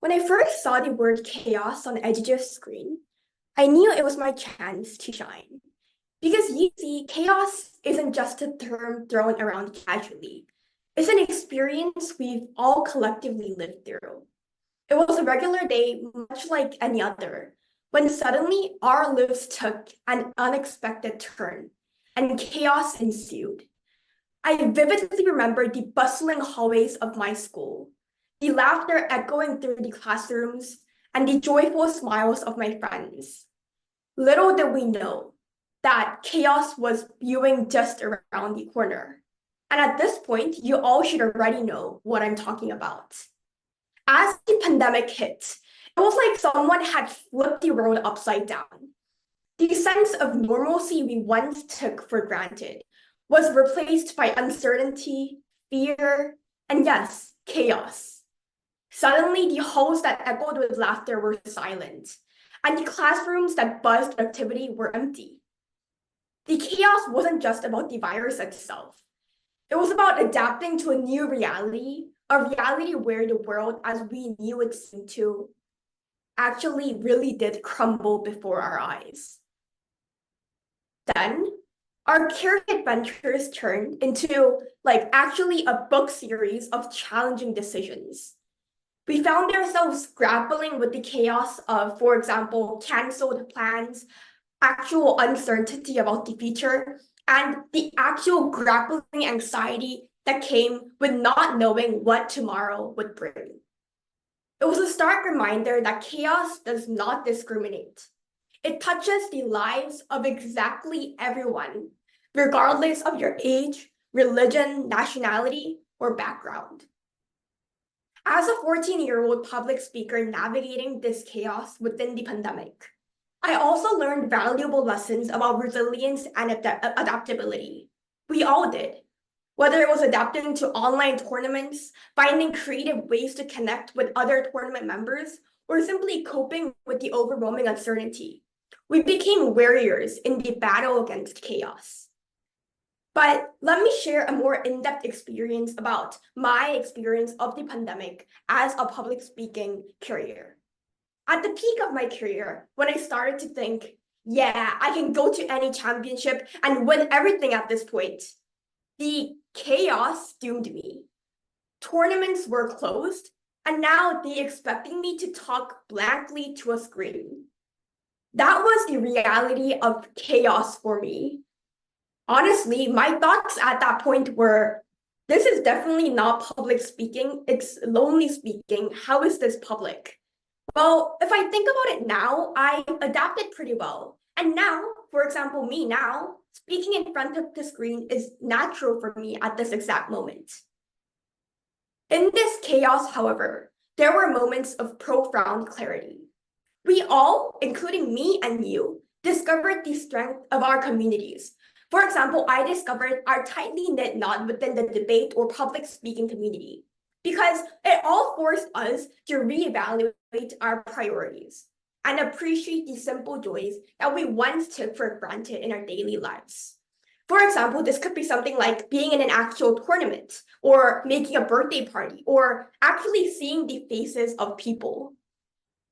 When I first saw the word chaos on the edge of the screen, I knew it was my chance to shine. Because you see, chaos isn't just a term thrown around casually. It's an experience we've all collectively lived through. It was a regular day, much like any other, when suddenly our lives took an unexpected turn and chaos ensued. I vividly remember the bustling hallways of my school, the laughter echoing through the classrooms, and the joyful smiles of my friends. Little did we know that chaos was viewing just around the corner. And at this point, you all should already know what I'm talking about. As the pandemic hit, it was like someone had flipped the world upside down. The sense of normalcy we once took for granted was replaced by uncertainty, fear, and yes, chaos. Suddenly, the halls that echoed with laughter were silent, and the classrooms that buzzed with activity were empty. The chaos wasn't just about the virus itself. It was about adapting to a new reality, a reality where the world as we knew it seemed to actually really did crumble before our eyes. Then, our caring adventures turned into actually a book series of challenging decisions. We found ourselves grappling with the chaos of, for example, canceled plans, actual uncertainty about the future, and the actual grappling anxiety that came with not knowing what tomorrow would bring. It was a stark reminder that chaos does not discriminate. It touches the lives of exactly everyone, regardless of your age, religion, nationality, or background. As a 14-year-old public speaker navigating this chaos within the pandemic, I also learned valuable lessons about resilience and adaptability. We all did. Whether it was adapting to online tournaments, finding creative ways to connect with other tournament members, or simply coping with the overwhelming uncertainty, we became warriors in the battle against chaos. But let me share a more in-depth experience about my experience of the pandemic as a public speaking career. At the peak of my career, when I started to think, yeah, I can go to any championship and win everything at this point, the chaos doomed me. Tournaments were closed, and now they expecting me to talk blankly to a screen. That was the reality of chaos for me. Honestly, my thoughts at that point were, this is definitely not public speaking, it's lonely speaking. How is this public? Well, if I think about it now, I adapted pretty well. And now, for example, me now, speaking in front of the screen is natural for me at this exact moment. In this chaos, however, there were moments of profound clarity. We all, including me and you, discovered the strength of our communities. For example, I discovered our tightly knit knot within the debate or public speaking community because it all forced us to reevaluate our priorities and appreciate the simple joys that we once took for granted in our daily lives. For example, this could be something like being in an actual tournament or making a birthday party or actually seeing the faces of people.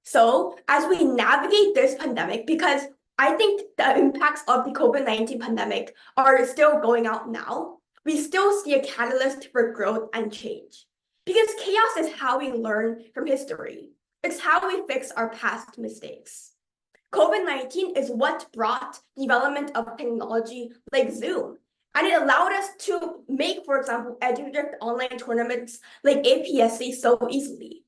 So as we navigate this pandemic, because I think the impacts of the COVID-19 pandemic are still going out now, we still see a catalyst for growth and change. Because chaos is how we learn from history. It's how we fix our past mistakes. COVID-19 is what brought development of technology like Zoom. And it allowed us to make, for example, EduDrift online tournaments like APSC so easily.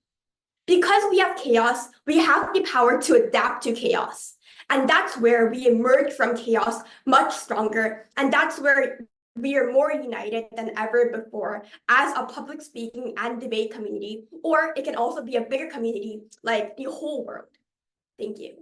Because we have chaos, we have the power to adapt to chaos. And that's where we emerge from chaos much stronger. And that's where we are more united than ever before as a public speaking and debate community, or it can also be a bigger community like the whole world. Thank you.